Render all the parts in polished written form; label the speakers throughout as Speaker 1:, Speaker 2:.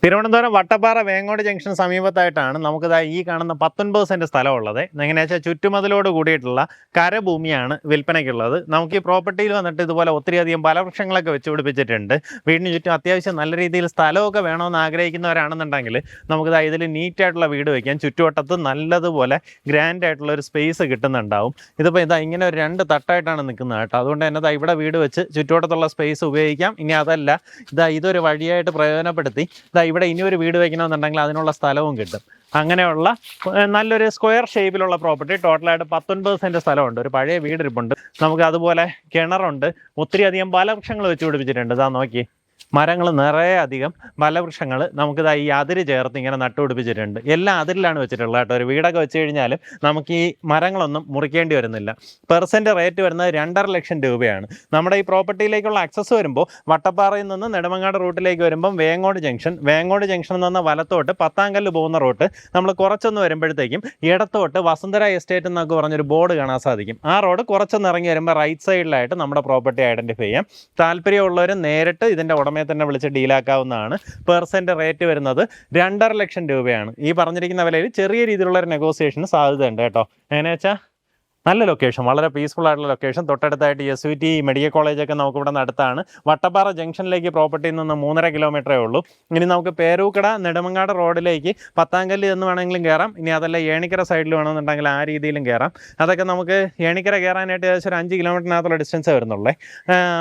Speaker 1: Thiruvananthapuram Vattappara Vengode junction സമീപത്തായിട്ടാണ് നമുക്കിതാ ഈ കാണുന്ന 19 സെൻറ്റ് സ്ഥലമുള്ളത്. എങ്ങനെയാ വെച്ചാൽ ചുറ്റുമതിലോട് കൂടിയിട്ടുള്ള കരഭൂമിയാണ് വിൽപ്പനയ്ക്കുള്ളത്. നമുക്ക് ഈ പ്രോപ്പർട്ടിയിൽ വന്നിട്ട് ഇതുപോലെ ഒത്തിരിയധികം ഫലവൃക്ഷങ്ങളൊക്കെ വെച്ച് പിടിപ്പിച്ചിട്ടുണ്ട്. വീടിന് ചുറ്റും അത്യാവശ്യം നല്ല രീതിയിൽ സ്ഥലമൊക്കെ വേണമെന്ന് ആഗ്രഹിക്കുന്നവരാണെന്നുണ്ടെങ്കിൽ നമുക്കിതാ ഇതിൽ നീറ്റായിട്ടുള്ള വീട് വയ്ക്കാം. ചുറ്റുവട്ടത്ത് നല്ലതുപോലെ ഗ്രാൻഡ് ആയിട്ടുള്ള ഒരു സ്പേസ് കിട്ടുന്നുണ്ടാവും. ഇതിപ്പോൾ ഇതാ ഇങ്ങനെ ഒരു 2 തട്ടായിട്ടാണ് നിൽക്കുന്നത് കേട്ടോ. അതുകൊണ്ട് തന്നെ ഇതാ ഇവിടെ വീട് വെച്ച് ചുറ്റുവട്ടത്തുള്ള സ്പേസ് ഉപയോഗിക്കാം. ഇനി അതല്ല ഇതൊരു വഴിയായിട്ട് പ്രയോജനപ്പെടുത്തി ഇവിടെ ഇനിയൊരു വീട് വയ്ക്കണമെന്നുണ്ടെങ്കിൽ അതിനുള്ള സ്ഥലവും കിട്ടും. അങ്ങനെയുള്ള നല്ലൊരു സ്ക്വയർ ഷേപ്പിലുള്ള പ്രോപ്പർട്ടി. ടോട്ടലായിട്ട് 19 സെൻറ്റ് സ്ഥലമുണ്ട്. ഒരു പഴയ വീടിരിപ്പുണ്ട്. നമുക്ക് അതുപോലെ കിണറുണ്ട്. ഒത്തിരി അധികം ഫലവൃക്ഷങ്ങൾ വെച്ച് പിടിപ്പിച്ചിട്ടുണ്ട്. ഇതാ നോക്കി, മരങ്ങൾ നിറയെ അധികം ഫലവൃക്ഷങ്ങൾ നമുക്കിതാ ഈ അതിര് ചേർത്ത് ഇങ്ങനെ നട്ടുപിടിപ്പിച്ചിട്ടുണ്ട്. എല്ലാം അതിരിലാണ് വെച്ചിട്ടുള്ളത് കേട്ടോ. ഒരു വീടൊക്കെ വെച്ച് കഴിഞ്ഞാലും നമുക്ക് ഈ മരങ്ങളൊന്നും മുറിക്കേണ്ടി വരുന്നില്ല. പെർസെൻറ്റ് റേറ്റ് വരുന്നത് 2.5 ലക്ഷം രൂപയാണ്. നമ്മുടെ ഈ പ്രോപ്പർട്ടിയിലേക്കുള്ള ആക്സസ് വരുമ്പോൾ വട്ടപ്പാറയിൽ നിന്ന് നെടുമങ്ങാട് റൂട്ടിലേക്ക് വരുമ്പം വേങ്ങോട് ജംഗ്ഷനിൽ നിന്ന് വലത്തോട്ട് പത്താങ്കല്ല് പോകുന്ന റൂട്ട് നമ്മൾ കുറച്ചൊന്ന് വരുമ്പോഴത്തേക്കും ഇടത്തോട്ട് വസുന്ധര എസ്റ്റേറ്റ് എന്നൊക്കെ പറഞ്ഞൊരു ബോർഡ് കാണാൻ സാധിക്കും. ആ റോഡ് കുറച്ചൊന്ന് ഇറങ്ങി വരുമ്പോൾ റൈറ്റ് സൈഡിലായിട്ട് നമ്മുടെ പ്രോപ്പർട്ടി ഐഡൻറ്റിഫൈ ചെയ്യാം. താല്പര്യമുള്ളവർ നേരിട്ട് ഇതിൻ്റെ ഉടമയെ തന്നെ വിളിച്ച് ഡീലാക്കാവുന്നതാണ്. പെർസെൻറ്റ് റേറ്റ് വരുന്നത് 2.5 ലക്ഷം രൂപയാണ്. ഈ പറഞ്ഞിരിക്കുന്ന വിലയിൽ ചെറിയ രീതിയിലുള്ള ഒരു നെഗോസിയേഷന് സാധ്യതയുണ്ട് കേട്ടോ. എങ്ങനെയാ വെച്ചാൽ നല്ല ലൊക്കേഷൻ, വളരെ പീസ്ഫുൾ ആയിട്ടുള്ള ലൊക്കേഷൻ. തൊട്ടടുത്തായിട്ട് SVT മെഡിക്കൽ കോളേജൊക്കെ നമുക്കിവിടെ അടുത്താണ്. വട്ടപ്പാറ ജംഗ്ഷനിലേക്ക് പ്രോപ്പർട്ടിയിൽ നിന്ന് 3.5 കിലോമീറ്ററേ ഉള്ളൂ. ഇനി നമുക്ക് പേരൂക്കട നെടുമങ്ങാട് റോഡിലേക്ക് പത്താങ്കല്ല് എന്ന് വേണമെങ്കിലും കയറാം. ഇനി അതല്ല ഏണിക്കര സൈഡിൽ വേണമെന്നുണ്ടെങ്കിൽ ആ രീതിയിലും കയറാം. അതൊക്കെ നമുക്ക് ഏണിക്കര കയറാനായിട്ട് ഏകദേശം ഒരു 5 കിലോമീറ്ററിനകത്തുള്ള ഡിസ്റ്റൻസേ വരുന്നുള്ളേ.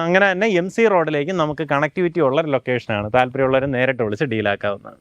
Speaker 1: അങ്ങനെ തന്നെ MC റോഡിലേക്ക് നമുക്ക് കണക്ടിവിറ്റി ഉള്ള ഒരു ലൊക്കേഷനാണ്. താല്പര്യമുള്ളവർ നേരിട്ട് വിളിച്ച് ഡീലാക്കാവുന്നതാണ്.